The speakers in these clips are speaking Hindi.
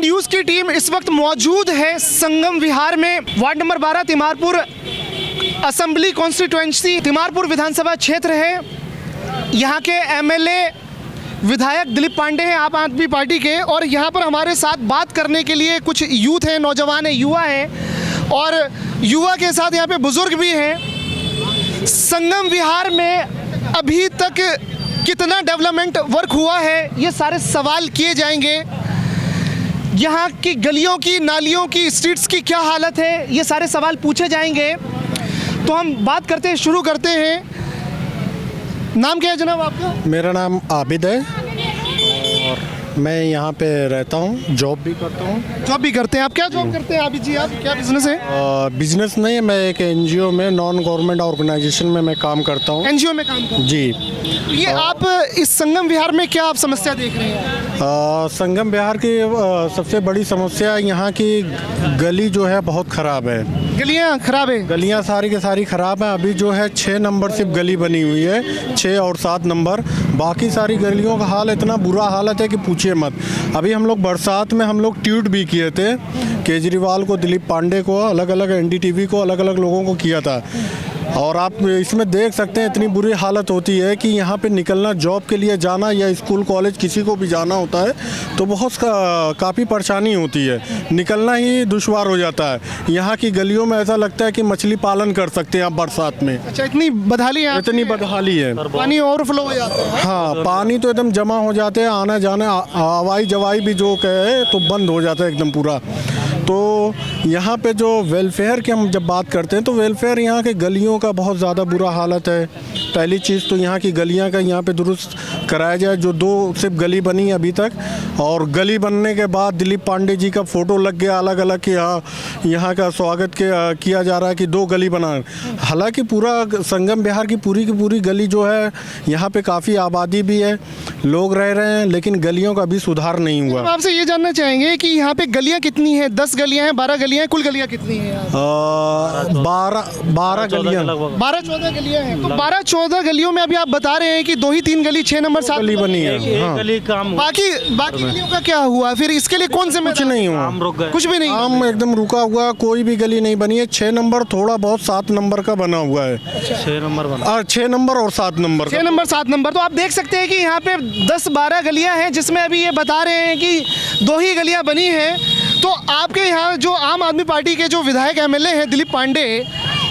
न्यूज़ की टीम इस वक्त मौजूद है संगम विहार में, ward number 12 Timarpur assembly constituency Timarpur विधानसभा क्षेत्र है। यहाँ के एमएलए विधायक दिलीप पांडे हैं आम आदमी पार्टी के, और यहाँ पर हमारे साथ बात करने के लिए कुछ यूथ हैं, नौजवान हैं, युवा हैं, और युवा के साथ यहाँ पे बुजुर्ग भी हैं। संगम विहार में अभी तक कितना डेवलपमेंट वर्क हुआ है, ये सारे सवाल किए जाएंगे। यहाँ की गलियों की, नालियों की, स्ट्रीट्स की क्या हालत है, ये सारे सवाल पूछे जाएंगे। तो हम बात करते हैं, शुरू करते हैं। नाम क्या है जनाब आपका? मेरा नाम आबिद है और मैं यहाँ पे रहता हूँ, जॉब भी करता हूँ। जॉब भी करते हैं? आप क्या जॉब करते हैं आबिद जी? आप क्या बिजनेस है? बिजनेस नहीं है, मैं एक एनजीओ में, नॉन गवर्नमेंट ऑर्गेनाइजेशन में मैं काम करता हूँ। एनजीओ में काम करते हैं जी। ये आप इस संगम विहार में क्या आप समस्या देख रहे हैं? संगम विहार की सबसे बड़ी समस्या यहाँ की गली जो है बहुत ख़राब है। गलियाँ खराब है? गलियाँ सारी की सारी ख़राब है। अभी जो है 6 नंबर सिर्फ गली बनी हुई है, 6 और 7 नंबर। बाकी सारी गलियों का हाल इतना बुरा हालत है कि पूछिए मत। अभी हम लोग बरसात में हम लोग ट्वीट भी किए थे, केजरीवाल को, दिलीप पांडे को, अलग अलग एनडीटीवी को, अलग अलग लोगों को किया था। और आप इसमें देख सकते हैं इतनी बुरी हालत होती है कि यहाँ पे निकलना, जॉब के लिए जाना या स्कूल कॉलेज किसी को भी जाना होता है तो बहुत काफ़ी परेशानी होती है, निकलना ही दुश्वार हो जाता है। यहाँ की गलियों में ऐसा लगता है कि मछली पालन कर सकते हैं आप बरसात में। अच्छा, इतनी बदहाली है? इतनी बदहाली है, पानी ओवरफ्लो हो जाता है। हाँ, पानी तो एकदम जमा हो जाते हैं, आना जाना, हवाई जवाई भी जो कहे तो बंद हो जाता है एकदम पूरा। तो यहाँ पे जो वेलफेयर की हम जब बात करते हैं तो वेलफेयर यहाँ के गलियों का बहुत ज़्यादा बुरा हालत है। पहली चीज़ तो यहाँ की गलियाँ का यहाँ पे दुरुस्त कराया जाए। जो 2 सिर्फ गली बनी है अभी तक, और गली बनने के बाद दिलीप पांडे जी का फ़ोटो लग गया अलग अलग कि हाँ यहाँ का स्वागत किया जा रहा है कि 2 गली बना। हालांकि पूरा संगम विहार की पूरी गली जो है, यहाँ पे काफ़ी आबादी भी है, लोग रह रहे हैं, लेकिन गलियों का भी सुधार नहीं हुआ। आपसे ये जानना चाहेंगे कि यहाँ पे गलियाँ कितनी हैं? 10 गलियाँ हैं, 12 गलियाँ हैं, कुल गलियाँ कितनी हैं? 12 गलियाँ, 12-14 गलियाँ हैं। तो 12-14 गलियों में अभी आप बता रहे हैं कि 2 ही 3 गली, 6 नंबर 7 गली बनी है। हाँ। गली काम, बाकी गलियों का क्या हुआ? फिर इसके लिए कौन से? कुछ नहीं हुआ, कुछ भी नहीं, काम एकदम रुका हुआ, कोई भी गली नहीं बनी है। 6 नंबर थोड़ा बहुत 7 नंबर का बना हुआ है। 6 नंबर बना, 6 नंबर और 7 नंबर, 6 नंबर 7 नंबर। तो आप देख सकते हैं कि यहाँ पे 10-12 गलियाँ हैं, जिसमें अभी ये बता रहे हैं कि 2 ही गलियाँ बनी हैं। तो आपके यहाँ जो आम आदमी पार्टी के जो विधायक एमएलए हैं दिलीप पांडे,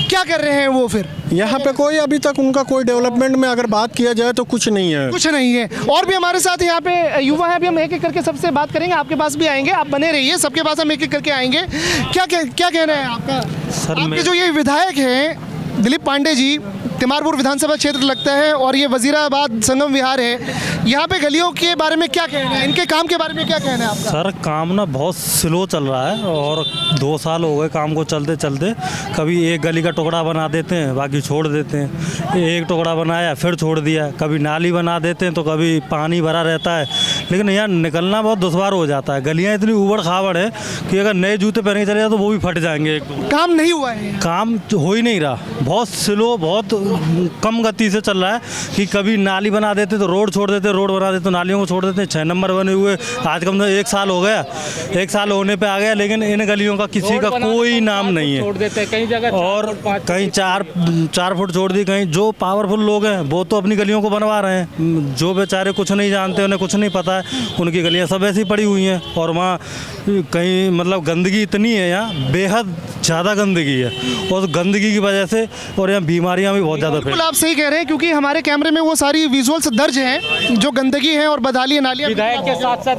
क्या कर रहे हैं वो? फिर यहाँ पे कोई अभी तक उनका कोई डेवलपमेंट में अगर बात किया जाए तो कुछ नहीं है। कुछ नहीं है। और भी हमारे साथ यहाँ पे युवा है, अभी हम एक एक करके सबसे बात करेंगे। आपके पास भी आएंगे, आप बने रहिए, सबके पास हम एक एक करके आएंगे। क्या कहना है आपका? सर आपके जो ये विधायक हैं दिलीप पांडे जी, तिमारपुर विधानसभा क्षेत्र लगता है और ये वजीराबाद संगम विहार है, यहाँ पे गलियों के बारे में क्या कहना है? इनके काम के बारे में क्या कहना है आपका? सर काम ना बहुत स्लो चल रहा है और 2 साल हो गए काम को चलते चलते। कभी एक गली का टुकड़ा बना देते हैं, बाकी छोड़ देते हैं। एक टुकड़ा बनाया फिर छोड़ दिया। कभी नाली बना देते हैं तो कभी पानी भरा रहता है, लेकिन यहाँ निकलना बहुत दुश्वार हो जाता है। गलियाँ इतनी ऊबड़ खाबड़ है कि अगर नए जूते पहन के चले जाए तो वो भी फट जाएंगे। काम नहीं हुआ है, काम हो ही नहीं रहा, बहुत स्लो, बहुत कम गति से चल रहा है कि कभी नाली बना देते तो रोड छोड़ देते, रोड बना देते तो नालियों को छोड़ देते। 6 नंबर बने हुए आज कम से 1 साल हो गया, 1 साल होने पे आ गया, लेकिन इन गलियों का किसी का कोई नाम नहीं है। छोड़ देते कई जगह, और कहीं 4 फुट छोड़ दी। कहीं जो पावरफुल लोग हैं वो तो अपनी गलियों को बनवा रहे हैं, जो बेचारे कुछ नहीं जानते, उन्हें कुछ नहीं पता है, उनकी गलियाँ सब ऐसी पड़ी हुई हैं। और वहाँ कहीं मतलब गंदगी इतनी है, यहाँ बेहद ज़्यादा गंदगी है, और गंदगी की वजह से और यहाँ बीमारियाँ भी बहुत ज़्यादा बिल्कुल आप सही कह रहे हैं, क्योंकि हमारे कैमरे में वो सारी विजुअल्स दर्ज हैं जो गंदगी है और बदहाली नालियाँ। विधायक के साथ साथ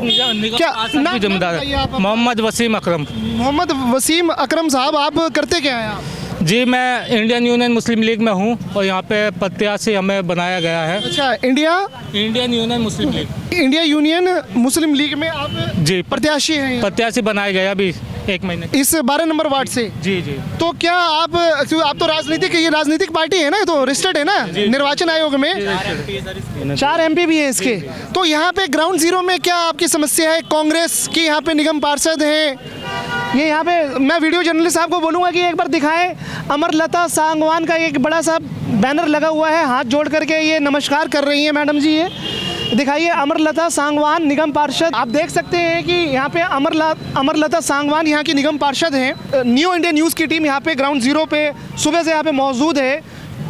क्या जिम्मेदार मोहम्मद वसीम अकरम। मोहम्मद वसीम अकरम साहब, आप करते क्या हैं आप? जी, मैं इंडियन यूनियन मुस्लिम लीग में हूँ और यहाँ पे प्रत्याशी हमें बनाया गया है। अच्छा, इंडियन यूनियन मुस्लिम लीग, इंडिया यूनियन मुस्लिम लीग में आप जी प्रत्याशी हैं? प्रत्याशी बनाया गया अभी 1 महीने इस 12 नंबर वार्ड से। जी जी। तो क्या आप तो ये राजनीतिक पार्टी है ना, तो रजिस्टर्ड है ना निर्वाचन आयोग में, 4 MP भी है इसके। तो यहाँ पे ग्राउंड जीरो में क्या आपकी समस्या है? कांग्रेस की यहाँ पे निगम पार्षद हैं, ये यहाँ पे मैं वीडियो जर्नलिस्ट साहब को बोलूँगा कि एक बार दिखाएं। अमरलता सांगवान का एक बड़ा सा बैनर लगा हुआ है, हाथ जोड़ करके ये नमस्कार कर रही हैं मैडम जी। दिखाइए अमरलता सांगवान निगम पार्षद। आप देख सकते हैं कि यहाँ पे अमरलता सांगवान यहाँ की निगम पार्षद हैं। न्यू इंडिया न्यूज़ की टीम यहाँ पे ग्राउंड जीरो पे सुबह से यहाँ पे मौजूद है।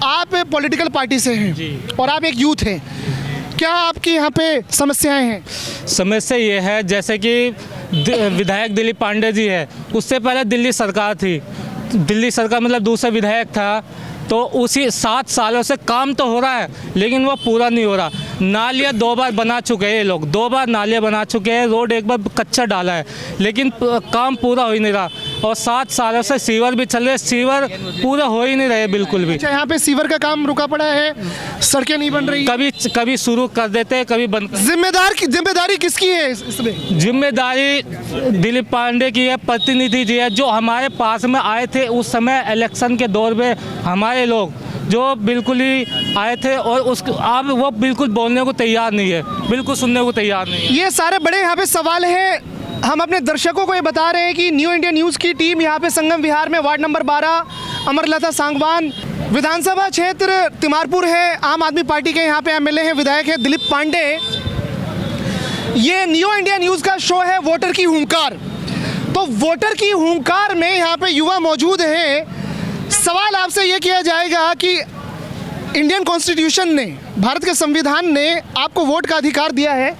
आप पॉलिटिकल पार्टी से हैं और आप एक यूथ हैं, क्या आपकी यहाँ पे समस्याएं हैं? समस्या ये है जैसे कि विधायक दिलीप पांडे जी है, उससे पहले दिल्ली सरकार थी। दिल्ली सरकार मतलब दूसरा विधायक था, तो उसी 7 सालों से काम तो हो रहा है लेकिन वो पूरा नहीं हो रहा। नालियाँ 2 बार बना चुके हैं ये लोग, 2 बार नालियाँ बना चुके हैं, रोड एक बार कच्चा डाला है लेकिन काम पूरा हो ही नहीं रहा। और 7 सालों से सीवर भी चल रहे, सीवर पूरा हो ही नहीं रहे बिल्कुल भी। अच्छा, यहाँ पे सीवर का काम रुका पड़ा है, सड़कें नहीं बन रही। कभी शुरू कर देते हैं, कभी बंद। जिम्मेदारी किसकी है इसमें? जिम्मेदारी दिलीप पांडे की है, प्रतिनिधि जी है जो हमारे पास में आए थे उस समय इलेक्शन के दौर में। हमारे लोग जो बिल्कुल ही आए थे और अब वो बिल्कुल बोलने को तैयार नहीं है, बिल्कुल सुनने को तैयार नहीं है। ये सारे बड़े यहाँ पे सवाल हैं। हम अपने दर्शकों को ये बता रहे हैं कि न्यू इंडिया न्यूज़ की टीम यहाँ पे संगम विहार में वार्ड नंबर 12 अमरलता सांगवान विधानसभा क्षेत्र तिमारपुर है। आम आदमी पार्टी के यहाँ पे एमएलए हैं, विधायक है दिलीप पांडे। ये न्यू इंडिया न्यूज़ का शो है वोटर की हुंकार। तो वोटर की हुंकार में यहाँ पे युवा मौजूद हैं। सवाल आपसे ये किया जाएगा कि इंडियन कॉन्स्टिट्यूशन ने, भारत के संविधान ने आपको वोट का अधिकार दिया है,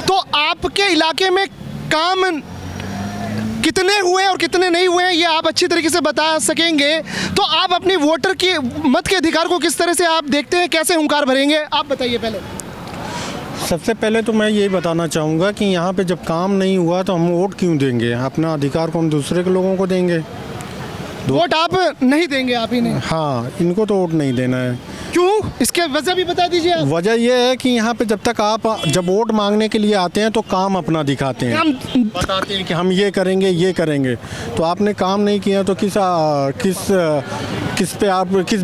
तो आपके इलाके में काम कितने हुए और कितने नहीं हुए ये आप अच्छी तरीके से बता सकेंगे। तो आप अपनी वोटर के मत के अधिकार को किस तरह से आप देखते हैं, कैसे हुंकार भरेंगे, आप बताइए पहले। सबसे पहले तो मैं यही बताना चाहूँगा कि यहाँ पे जब काम नहीं हुआ तो हम वोट क्यों देंगे? अपना अधिकार को हम दूसरे के लोगों को देंगे? वोट आप नहीं देंगे, आप ही नहीं? हाँ, इनको तो वोट नहीं देना है। क्यों? इसके वजह भी बता दीजिए आप। वजह यह है कि यहाँ पे जब तक आप जब वोट मांगने के लिए आते हैं तो काम अपना दिखाते हैं, बताते हैं कि हम ये करेंगे। तो आपने काम नहीं किया तो किस बेसिस पे आपको किस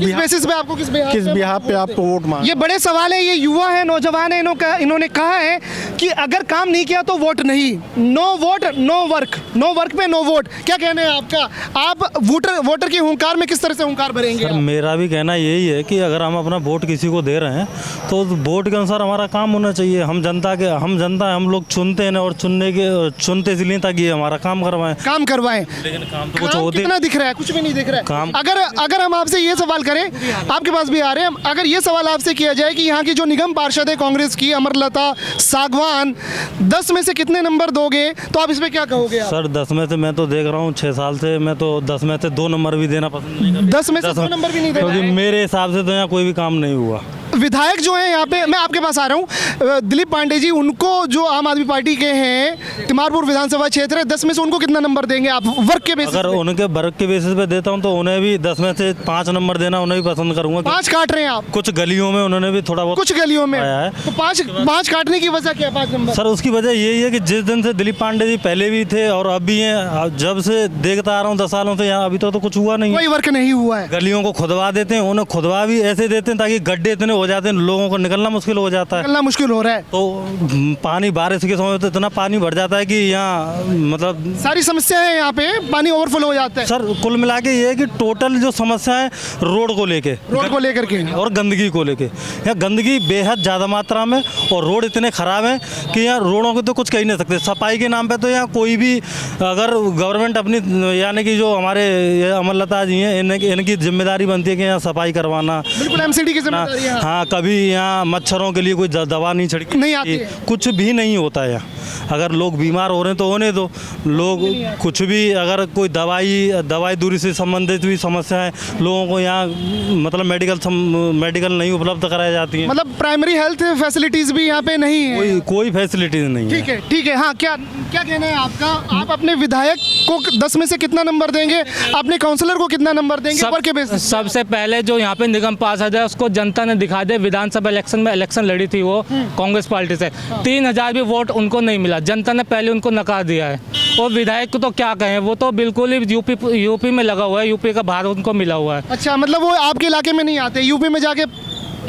बिहाफ पे आपको वोट मांग? ये बड़े सवाल है। ये युवा है, नौजवान है, इन्होंने कहा है कि अगर काम नहीं किया तो वोट नहीं। No vote no work, no work पे नो वोट। क्या कहना है आपका? आप वोटर की हुंकार में किस तरह से हुंकार भरेंगे? सर मेरा भी कहना यही है कि अगर हम अपना वोट किसी को दे रहे हैं तो वोट के अनुसार हमारा काम होना चाहिए। हम जनता है, हम लोग चुनते हैं और चुनते इसलिए ताकि हमारा काम करवाएं। लेकिन काम तो कुछ होते कितना दिख रहा है? कुछ भी नहीं दिख रहा है काम। अगर हम आपसे ये सवाल करें, आपके पास भी आ रहे हैं, अगर ये सवाल आपसे किया जाए कि यहाँ की जो निगम पार्षद है कांग्रेस की अमरलता सांगवान, 10 में से कितने नंबर दोगे? तो आप इसमें क्या कहोगे? सर 10 में से मैं तो देख रहा हूँ 6 साल से, मैं तो 10 में से 2 नंबर भी देना पसंद नहीं करता। 10 में से 2 नंबर भी नहीं देना? क्योंकि मेरे हिसाब से तो यहाँ कोई भी काम नहीं हुआ। विधायक जो है यहाँ पे, मैं आपके पास आ रहा हूँ, दिलीप पांडे जी, उनको जो आम आदमी पार्टी के हैं, तिमारपुर विधानसभा क्षेत्र है, 10 में से उनको कितना नंबर देंगे आप वर्क के बेसिस? अगर उनके वर्क के बेसिस पे देता हूँ तो उन्हें भी 10 में से 5 नंबर देना उन्हें भी पसंद करूँगा। 5 काट रहे हैं आप? कुछ गलियों में उन्होंने भी थोड़ा बहुत, कुछ गलियों में आया है। तो 5 काटने की वजह क्या है? 5 नंबर सर उसकी वजह यही है कि जिस दिन से दिलीप पांडे जी पहले भी थे और अब भी हैं, जब से देखता आ रहा हूँ 10 सालों से यहाँ, अभी तो कुछ हुआ नहीं। कोई वर्क नहीं हुआ है। गलियों को खुदवा देते हैं, उन्हें खुदवा भी ऐसे देते हैं ताकि गड्ढे इतने हो जाते हैं लोगों को निकलना मुश्किल हो जाता है। निकलना मुश्किल हो रहा है। तो पानी बारिश के समय तो इतना पानी भर जाता है कि यहाँ मतलब सारी समस्या है, यहाँ पे पानी ओवरफ्लो हो जाता है। सर कुल मिला के ये है कि टोटल जो समस्या है रोड को लेकर के और गंदगी को लेके, यहाँ गंदगी बेहद ज़्यादा मात्रा में और रोड इतने ख़राब हैं कि यहाँ रोडों को तो कुछ कह नहीं सकते। सफाई के नाम पे तो यहाँ कोई भी, अगर गवर्नमेंट अपनी, यानी कि जो हमारे अमरलता जी हैं, इनकी जिम्मेदारी बनती है कि यहाँ सफाई करवाना। बिल्कुल एमसीडी की जिम्मेदारी है। हाँ, कभी यहाँ मच्छरों के लिए कोई दवा नहीं छिड़की, नहीं आती है। कुछ भी नहीं होता है यहाँ। अगर लोग बीमार हो रहे हैं तो होने दो, लोग कुछ भी, अगर कोई दवाई दूरी से संबंधित भी समस्या है लोगों को यहाँ मतलब मेडिकल नहीं उपलब्ध कराई जाती है। मतलब प्राइमरी हेल्थ फैसिलिटीज भी यहाँ पे नहीं है। कोई फैसिलिटीज नहीं है। ठीक है। हाँ, क्या कहना है आपका? आप अपने विधायक को 10 में से कितना नंबर देंगे? अपने काउंसलर को कितना नंबर देंगे? वर्क के बेसिस? सबसे पहले जो यहाँ पे निगम पार्षद है उसको जनता ने दिखा दे। विधानसभा इलेक्शन लड़ी थी वो कांग्रेस पार्टी से, 3000 भी वोट उनको नहीं मिला। जनता ने पहले उनको नकार दिया है। और विधायक को तो क्या कहें, वो तो बिल्कुल ही यूपी में लगा हुआ है, यूपी का भार उनको मिला हुआ है। अच्छा, मतलब वो आपके इलाके में नहीं आते, यूपी में जाके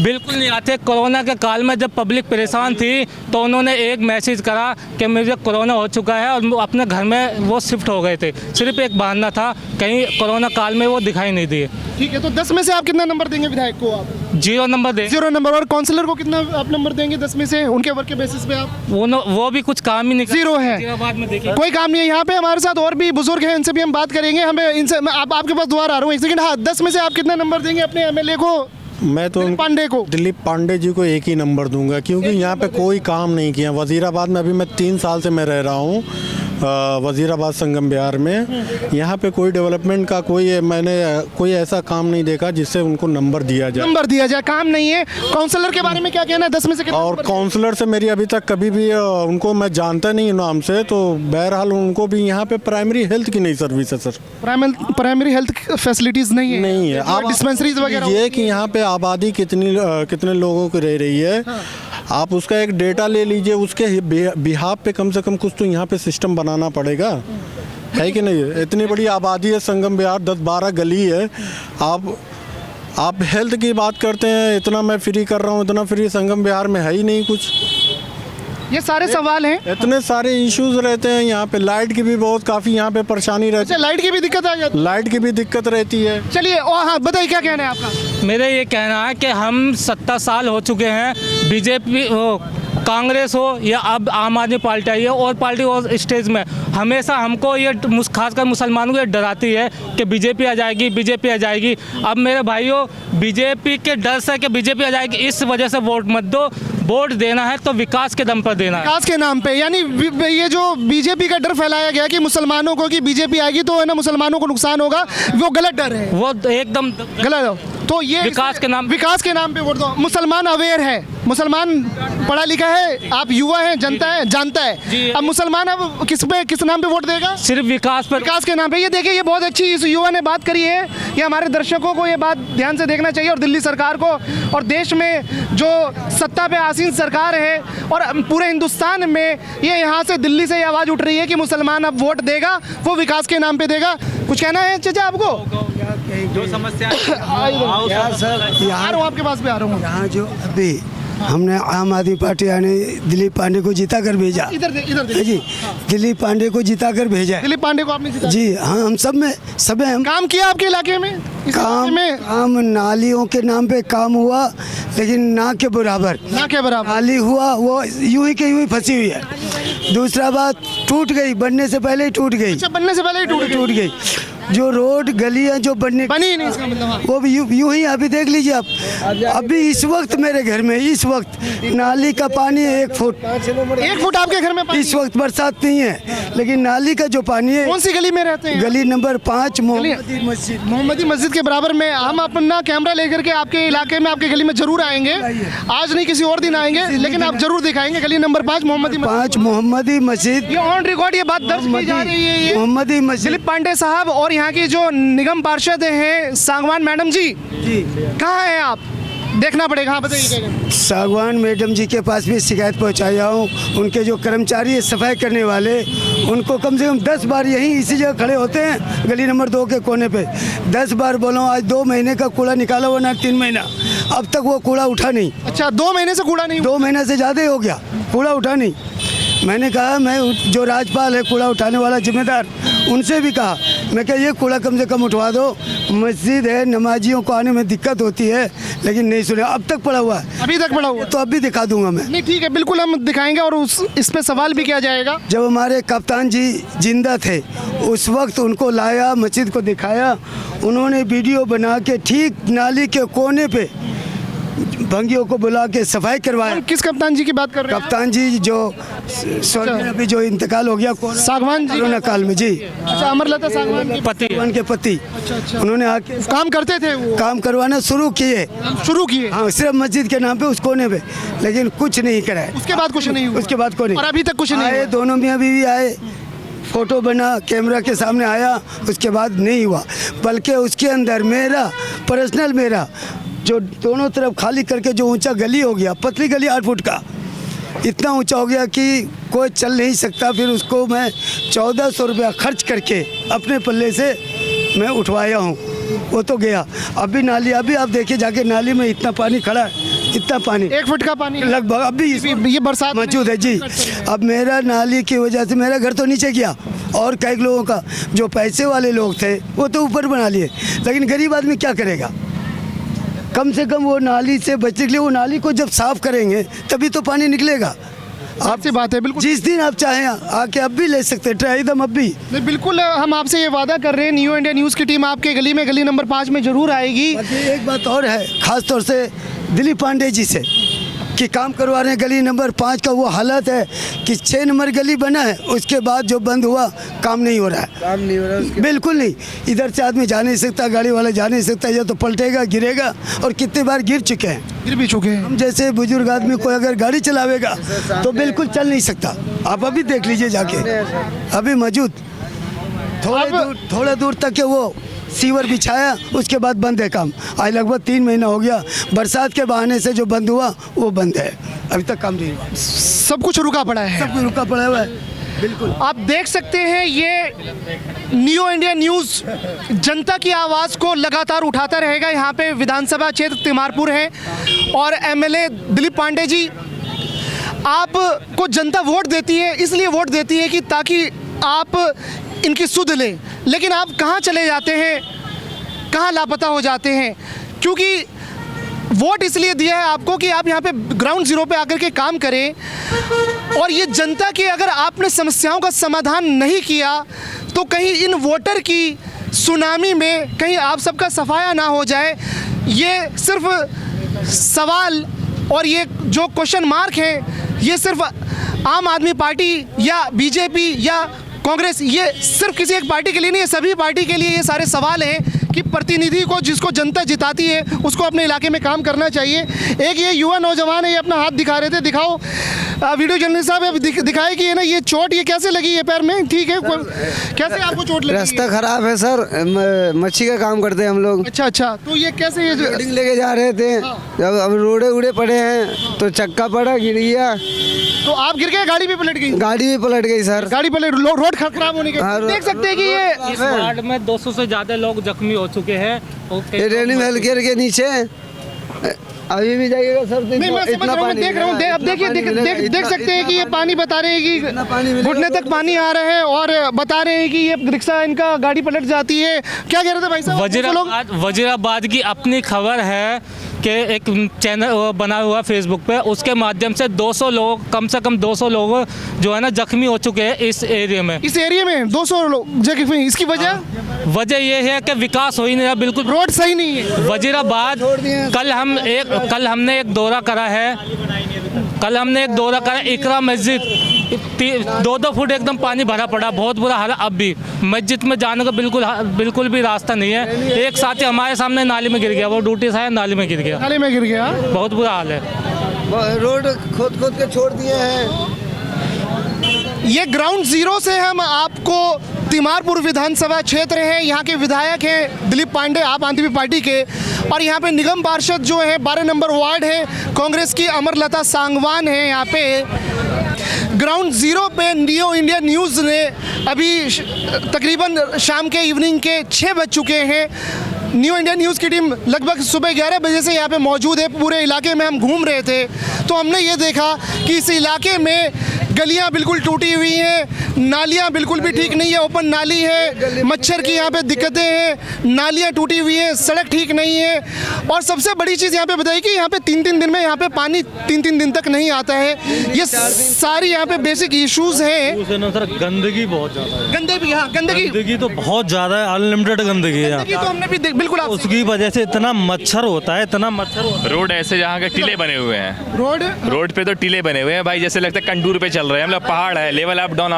बिल्कुल नहीं आते। कोरोना के काल में जब पब्लिक परेशान थी तो उन्होंने एक मैसेज करा कि मुझे कोरोना हो चुका है और अपने घर में वो शिफ्ट हो गए थे। सिर्फ एक बहाना था, कहीं कोरोना काल में वो दिखाई नहीं दिए। ठीक है, तो 10 में से आप कितना नंबर देंगे विधायक को? आप 0 नंबर दे। 0 नंबर। और काउंसलर को कितना आप नंबर देंगे 10 में से, उनके वर्क के बेसिस पे? आप वो भी कुछ काम ही नहीं 0 है, जिंदाबाद में देखिए कोई काम नहीं है। यहाँ पे हमारे साथ और भी बुजुर्ग हैं, इनसे भी हम बात करेंगे। हमें इनसे आपके पास दोबारा आ रहा हूँ, एक सेकंड। हाँ, 10 में से आप कितना नंबर देंगे अपने एमएलए को? मैं तो पांडे को, दिलीप पांडे जी को एक ही नंबर दूंगा, क्योंकि यहाँ पे कोई काम नहीं किया। वज़ीराबाद में अभी मैं 3 साल से मैं रह रहा हूँ, वज़ीराबाद संगम बिहार में। यहाँ पे कोई डेवलपमेंट का मैंने कोई ऐसा काम नहीं देखा जिससे उनको नंबर दिया जाए। नंबर दिया जाए, काम नहीं है। काउंसलर के बारे में क्या कहना है? 10 में से कितना और नंबर? काउंसलर से मेरी अभी तक कभी भी उनको मैं जानता नहीं हूँ नाम से, तो बहरहाल उनको भी यहाँ पे प्राइमरी हेल्थ की नहीं सर्विस है सर। प्राइमरी हेल्थ फैसिलिटीज नहीं है? नहीं है। आप डिस्पेंसरीज वगैरह ये कि यहाँ पे आबादी कितने लोगों की रह रही है, आप उसका एक डेटा ले लीजिए, उसके बिहाफ पे कम से कम कुछ तो यहाँ पे सिस्टम बनाना पड़ेगा, है कि नहीं? इतनी बड़ी आबादी है संगम बिहार, 10-12 गली है। आप हेल्थ की बात करते हैं, इतना मैं फ्री कर रहा हूँ, इतना फ्री संगम बिहार में है ही नहीं कुछ। ये सारे सवाल हैं। इतने सारे इश्यूज रहते हैं यहाँ पे। लाइट की भी बहुत काफ़ी यहाँ पे परेशानी रहती अच्छा, लाइट की भी दिक्कत आ जाती है। लाइट की भी दिक्कत रहती है। चलिए, और हाँ बताइए क्या कहना है आपका? मेरा ये कहना है कि हम 70 साल हो चुके हैं, बीजेपी हो, कांग्रेस हो या अब आम आदमी पार्टी आई है और पार्टी और स्टेज में हमेशा हमको ये खासकर मुसलमानों को ये डराती है कि बीजेपी आ जाएगी, बीजेपी आ जाएगी। अब मेरे भाइयों, बीजेपी के डर से कि बीजेपी आ जाएगी इस वजह से वोट मत दो। वोट देना है तो विकास के दम पर देना है, विकास के नाम पे। यानी ये जो बीजेपी का डर फैलाया गया कि मुसलमानों को कि बीजेपी आएगी तो है ना मुसलमानों को नुकसान होगा, वो गलत डर है, वो एकदम गलत हो। तो ये विकास के नाम पे वोट दो। मुसलमान अवेयर है, मुसलमान पढ़ा लिखा है, आप युवा हैं, जनता है, जानता है। अब मुसलमान अब किस नाम पे वोट देगा? सिर्फ विकास पर, विकास के नाम पे। ये देखिए, ये बहुत अच्छी इस युवा ने बात करी है। ये हमारे दर्शकों को ये बात ध्यान से देखना चाहिए, और दिल्ली सरकार को, और देश में जो सत्ता पे आसीन सरकार है और पूरे हिंदुस्तान में ये यहाँ से दिल्ली से ये आवाज़ उठ रही है कि मुसलमान अब वोट देगा, वो विकास के नाम पे देगा। कुछ कहना है चाचा आपको? जो समस्या आ रहा हूँ आपके पास भी आ रहा हूँ। यहाँ जो अभी हमने आम आदमी पार्टी यानी दिलीप पांडे को जिता कर भेजा, इधर जी, दिलीप पांडे को जिता कर भेजा है। दिलीप पांडे को आपने जिता? जी हाँ, हम सब में हम काम किया आपके इलाके में? काम नालियों के नाम पे काम हुआ, लेकिन ना के बराबर नाली हुआ, वो यूं ही के यूं ही फंसी हुई है। दूसरा बात, टूट गई, बनने से पहले ही टूट गई। अच्छा, बनने से पहले ही टूट गई। जो रोड गलियां जो बनी नहीं, इसका मतलब वो भी यूं ही अभी देख लीजिए आप। अभी इस वक्त मेरे घर में इस वक्त नाली का पानी 1 फुट। 1 फुट आपके घर में पानी? इस वक्त बरसात नहीं है, लेकिन नाली का जो पानी है। कौन सी गली में रहते हैं? गली नंबर 5 मोहम्मदी मस्जिद के बराबर में। हम अपना कैमरा लेकर के आपके इलाके में, आपके गली में जरूर आएंगे। आज नहीं, किसी और दिन आएंगे, लेकिन आप जरूर दिखाएंगे। गली नंबर 5 मोहम्मदी मस्जिद। ये ऑन रिकॉर्ड ये बात दर्ज की जा रही है। मोहम्मदी मस्जिद। दिलीप पांडे साहब और यहाँ की जो निगम पार्षद हैं सागवान मैडम जी, कहाँ हैं आप? देखना पड़ेगा। हाँ बताइए। सागवान मैडम जी के पास भी शिकायत पहुंचाया हूँ। उनके जो कर्मचारी है सफाई करने वाले, उनको कम से कम 10 बार यहीं इसी जगह खड़े होते हैं, गली नंबर 2 के कोने पे। 10 बार बोलो, आज 2 महीने का कूड़ा निकाला हुआ ना, 3 महीना, अब तक वो कूड़ा उठा नहीं। अच्छा, 2 महीने से कूड़ा नहीं? 2 महीने से ज़्यादा ही हो गया, कूड़ा उठा नहीं। मैंने कहा, मैं जो राज्यपाल है कूड़ा उठाने वाला जिम्मेदार, उनसे भी कहा, मैं क्या ये कूड़ा कम से कम उठवा दो, मस्जिद है, नमाजियों को आने में दिक्कत होती है, लेकिन नहीं सुने। अब तक पड़ा हुआ है, अभी तक पड़ा हुआ, तो अब भी दिखा दूंगा मैं। नहीं ठीक है, बिल्कुल हम दिखाएंगे और इस पे सवाल भी किया जाएगा। जब हमारे कप्तान जी जिंदा थे उस वक्त उनको लाया, मस्जिद को दिखाया, उन्होंने वीडियो बना के ठीक नाली के कोने पे भंगियों को बुला के सफाई करवाया। किस कप्तान जी की बात कर रहे हैं? कप्तान जी जो अभी जो इंतकाल हो गया सागवान जी कोरोना काल में। जी, अच्छा, अमरलता सागवान के पति। अच्छा। उन्होंने आके काम करते थे, वो काम करवाना शुरू किए। हाँ, सिर्फ मस्जिद के नाम पे उस कोने पे, लेकिन कुछ नहीं कराया। उसके बाद कुछ नहीं हुआ? उसके बाद कोई नहीं, और अभी तक कुछ नहीं आए, दोनों मियाँ बीवी आए, फोटो बना, कैमरा के सामने आया, उसके बाद नहीं हुआ। बल्कि उसके अंदर मेरा पर्सनल, मेरा जो दोनों तरफ खाली करके जो ऊंचा गली हो गया, पतली गली 8 फुट का, इतना ऊंचा हो गया कि कोई चल नहीं सकता। फिर उसको मैं 1400 रुपया खर्च करके अपने पल्ले से मैं उठवाया हूँ, वो तो गया। अभी नाली, अभी आप देखिए जाके नाली में इतना पानी खड़ा है, इतना पानी 1 फुट का पानी लगभग अभी ये बरसात में मौजूद है जी। अब मेरा नाली की वजह से मेरा घर तो नीचे गया और कई लोगों का जो पैसे वाले लोग थे वो तो ऊपर बना लिए, लेकिन गरीब आदमी क्या करेगा? कम से कम वो नाली से बचने के लिए वो नाली को जब साफ करेंगे तभी तो पानी निकलेगा। आपसे बात है बिल्कुल। जिस दिन आप चाहें आके अब भी ले सकते हैं, ट्राई दम अब भी। नहीं, बिल्कुल हम आपसे ये वादा कर रहे हैं, न्यू इंडिया न्यूज़ की टीम आपके गली में, गली नंबर 5 में ज़रूर आएगी। बाकी एक बात और है, खास तौर से दिलीप पांडे जी से कि काम करवा रहे हैं गली नंबर 5 का। वो हालत है कि 6 नंबर गली बना है, उसके बाद जो बंद हुआ काम नहीं हो रहा है, काम नहीं हो रहा है बिल्कुल नहीं। इधर से आदमी जा नहीं सकता, गाड़ी वाला जा नहीं सकता, या तो पलटेगा गिरेगा, और कितने बार गिर चुके हैं, गिर भी चुके हैं। हम जैसे बुजुर्ग आदमी कोई अगर गाड़ी चलावेगा तो बिल्कुल चल नहीं सकता। आप अभी देख लीजिए जाके, अभी मौजूद थोड़ा दूर तक के वो सीवर बिछाया, उसके बाद बंद है काम। आज लगभग 3 महीना हो गया, बरसात के बहाने से जो बंद हुआ वो बंद है, अभी तक काम नहीं हुआ, सब कुछ रुका पड़ा है, सब कुछ रुका पड़ा हुआ है। बिल्कुल आप देख सकते हैं, ये न्यू इंडिया न्यूज़ जनता की आवाज़ को लगातार उठाता रहेगा। यहाँ पे विधानसभा क्षेत्र तिमारपुर है और एमएलए दिलीप पांडे जी, आपको जनता वोट देती है, इसलिए वोट देती है कि ताकि आप इनकी सुध लें, लेकिन आप कहाँ चले जाते हैं, कहाँ लापता हो जाते हैं? क्योंकि वोट इसलिए दिया है आपको कि आप यहाँ पे ग्राउंड जीरो पे आकर के काम करें, और ये जनता की अगर आपने समस्याओं का समाधान नहीं किया तो कहीं इन वोटर की सुनामी में कहीं आप सबका सफाया ना हो जाए। ये सिर्फ सवाल और ये जो क्वेश्चन मार्क है, ये सिर्फ आम आदमी पार्टी या बीजेपी या कांग्रेस, ये सिर्फ किसी एक पार्टी के लिए नहीं है, सभी पार्टी के लिए ये सारे सवाल हैं कि प्रतिनिधि को, जिसको जनता जिताती है, उसको अपने इलाके में काम करना चाहिए। एक ये युवा नौजवान है, ये अपना हाथ दिखा रहे थे, दिखाओ वीडियो जर्नलिस्ट साहब, अब दिखाए कि ये ना ये चोट ये कैसे लगी है पैर में? ठीक है, कैसे आपको चोट लगी? रास्ता खराब है सर, मच्छी का काम करते हैं हम लोग। अच्छा, तो ये कैसे ये लोडिंग लेके जा रहे थे, अब रोडे उड़े पड़े हैं तो चक्का पड़ा, गिर गया, तो आप गिर गए, गाड़ी भी पलट गई? गाड़ी भी पलट गई सर, गाड़ी पलट, रोड खराब होने के देख सकते हैं कि ये इस वार्ड में 200 से ज़्यादा लोग जख्मी हो चुके हैं। ये रेनिम हेल्थ केयर के नीचे अभी भी जाइएगा सर, नहीं, मैं समझ रहा हूँ, देख रहा हूँ। अब देखिए, देख सकते हैं कि ये पानी बता रहे हैं कि घुटने तक पानी आ रहा है, और बता रहे हैं कि ये रिक्शा इनका गाड़ी पलट जाती है। क्या कह रहे थे भाई साहब? वजीराबाद की अपनी खबर है कि एक चैनल बना हुआ फेसबुक पे, उसके माध्यम से 200 लोग, कम से कम 200 लोग जो है ना जख्मी हो चुके हैं इस एरिया में। इस एरिया में 200 लोग जख्मी, इसकी वजह ये है कि विकास हो ही नहीं रहा, बिल्कुल रोड सही नहीं है। वजीराबाद कल हमने एक दौरा करा है, इकरा मस्जिद 2-2 फुट एकदम पानी भरा पड़ा, बहुत बुरा हाल है। अब भी मस्जिद में जाने का बिल्कुल भी रास्ता नहीं है। एक साथी हमारे सामने नाली में गिर गया, वो ड्यूटी से आया, नाली में गिर गया, बहुत बुरा हाल है। रोड खोद के छोड़ दिए हैं। ये ग्राउंड जीरो से हम आपको तिमारपुर विधानसभा क्षेत्र है, यहाँ के विधायक हैं दिलीप पांडे, आप आदमी पार्टी के, और यहाँ पे निगम पार्षद जो है 12 नंबर वार्ड है कांग्रेस की अमरलता सांगवान है। यहाँ पे ग्राउंड जीरो पे न्यू इंडिया न्यूज़ ने अभी तकरीबन शाम के इवनिंग के 6 बज चुके हैं। न्यू इंडिया न्यूज़ की टीम लगभग सुबह 11 बजे से यहाँ पे मौजूद है। पूरे इलाके में हम घूम रहे थे तो हमने ये देखा कि इस इलाके में गलियां बिल्कुल टूटी हुई हैं, नालियां बिल्कुल भी ठीक नहीं है, ओपन नाली है, मच्छर की यहाँ पे दिक्कतें हैं, नालियां टूटी हुई हैं, सड़क ठीक नहीं है, और सबसे बड़ी चीज़ यहाँ पे बताइए कि यहाँ पे 3-3 दिन में यहाँ पे पानी 3-3 दिन तक नहीं आता है। ये सारी यहाँ पे बेसिक इश्यूज हैं। सर गंदगी बहुत ज़्यादा है, गंदगी तो बहुत ज़्यादा है, अनलिमिटेड गंदगी है। तो हमने भी बिल्कुल उसकी वजह से इतना मच्छर होता है, रोड ऐसे जहाँ के टीले बने हुए हैं, रोड पे तो टीले बने हुए हैं भाई, जैसे लगता है कंटूर पे चल रहे हैं, मतलब पहाड़ है, लेवल अप डाउन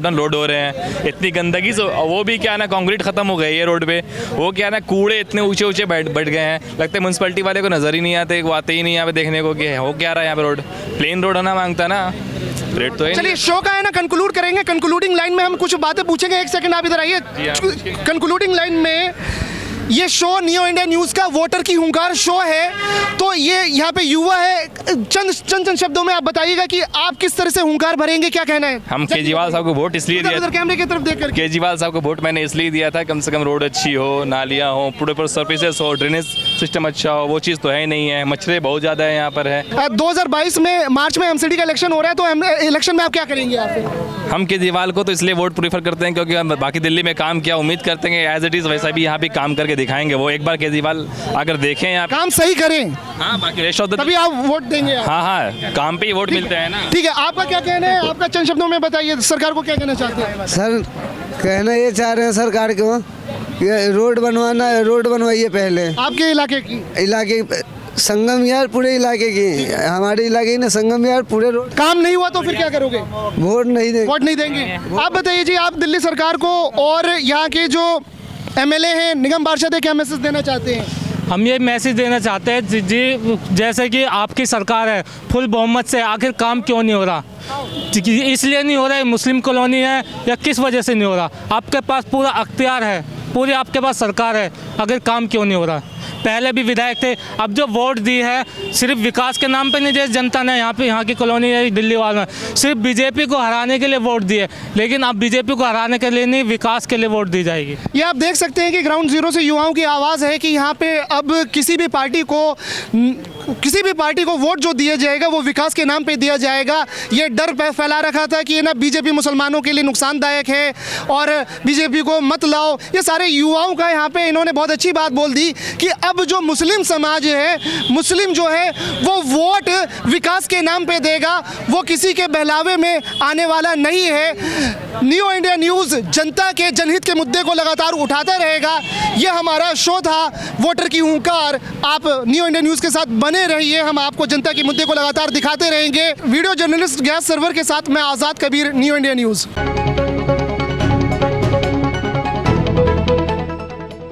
लोड हो रहे हैं। इतनी गंदगी से वो भी क्या ना, कंक्रीट खत्म हो गई है रोड पे, वो क्या ना कूड़े इतने ऊंचे बैठ गए हैं, लगता है म्यूनसिपैलिटी वाले को नजर ही नहीं आते, वो आते ही नहीं यहाँ पे देखने को कि हो क्या रहा है यहाँ पे। रोड प्लेन रोड होना मांगता ना, रेट तो है। चलिए शो का है ना, कंक्लूड करेंगे। कंक्लूडिंग लाइन में हम कुछ बातें पूछेंगे, एक सेकंड आप इधर आइए। कंक्लूडिंग लाइन में ये शो न्यू इंडिया न्यूज़ का वोटर की हुंकार शो है, तो ये यहाँ पे युवा है, चंद शब्दों में आप बताइएगा कि आप किस तरह से हुंकार भरेंगे, क्या कहना है? हम केजरीवाल साहब को वोट इसलिए दिया उधर कैमरे की तरफ देख कर केजरीवाल साहब को वोट मैंने इसलिए दिया था, कम से कम रोड अच्छी हो, नालियाँ हो, पूरे पर सर्विसेज हो, ड्रेनेज सिस्टम अच्छा हो, वो चीज़ तो है ही नहीं है। मच्छरें बहुत ज़्यादा है यहाँ पर है। 2022 में मार्च में एमसीडी का इलेक्शन हो रहा है, तो इलेक्शन में आप क्या करेंगे आप फिर? हम केजरीवाल को तो इसलिए वोट प्रीफर करते हैं क्योंकि हम बाकी दिल्ली में काम किया, उम्मीद करते हैं एज इट इज़ वैसा भी यहाँ भी काम करके दिखाएंगे वो। एक बार केजरीवाल अगर देखें यहाँ काम सही करें, हाँ, बाकी रेस्ट ऑफ द तभी आप वोट देंगे आप। हाँ, काम पे ही वोट मिलते हैं ना। ठीक है, आपका क्या कहना है? आपका चंद शब्दों में बताइए, सरकार को क्या कहना चाहते हैं? सर कहना ये चाह रहे हैं सरकार को, ये रोड बनवाना है, रोड बनवाइए पहले आपके इलाके की? इलाके संगम विहार पूरे इलाके की, हमारे इलाके की ना संगम विहार पूरे रोड। काम नहीं हुआ तो फिर क्या करोगे? वोट नहीं देंगे। वोट नहीं देंगे। आप बताइए जी, आप दिल्ली सरकार को और यहाँ के जो एमएलए हैं, निगम पार्षद है, क्या मैसेज देना चाहते हैं? हम ये मैसेज देना चाहते हैं जी, जैसे कि आपकी सरकार है फुल बहुमत से, आखिर काम क्यों नहीं हो रहा? इसलिए नहीं हो रहा है मुस्लिम कॉलोनी है या किस वजह से नहीं हो रहा? आपके पास पूरा अख्तियार है, पूरी आपके पास सरकार है, अगर काम क्यों नहीं हो रहा? पहले भी विधायक थे, अब जो वोट दी है सिर्फ विकास के नाम पे नहीं दिए जनता ने, यहाँ की कॉलोनी है दिल्ली वालों ने सिर्फ बीजेपी को हराने के लिए वोट दिए, लेकिन अब बीजेपी को हराने के लिए नहीं, विकास के लिए वोट दी जाएगी। ये आप देख सकते हैं कि ग्राउंड जीरो से युवाओं की आवाज़ है कि यहाँ पे अब किसी भी पार्टी को वोट जो दिया जाएगा वो विकास के नाम पे दिया जाएगा। ये डर फैला रखा था कि ना बीजेपी मुसलमानों के लिए नुकसानदायक है और बीजेपी को मत लाओ, ये सारे युवाओं का यहाँ पे इन्होंने बहुत अच्छी बात बोल दी कि अब जो मुस्लिम समाज है, मुस्लिम जो है वो वोट विकास के नाम पे देगा, वो किसी के बहलावे में आने वाला नहीं है। न्यू इंडिया न्यूज़ जनता के जनहित के मुद्दे को लगातार उठाता रहेगा। ये हमारा शो था वोटर की हुंकार। आप न्यू इंडिया न्यूज़ के साथ बने रहिए, हम आपको जनता के मुद्दे को लगातार दिखाते रहेंगे। वीडियो जर्नलिस्ट गैस सर्वर के साथ मैं आज़ाद कबीर, न्यू इंडिया न्यूज़।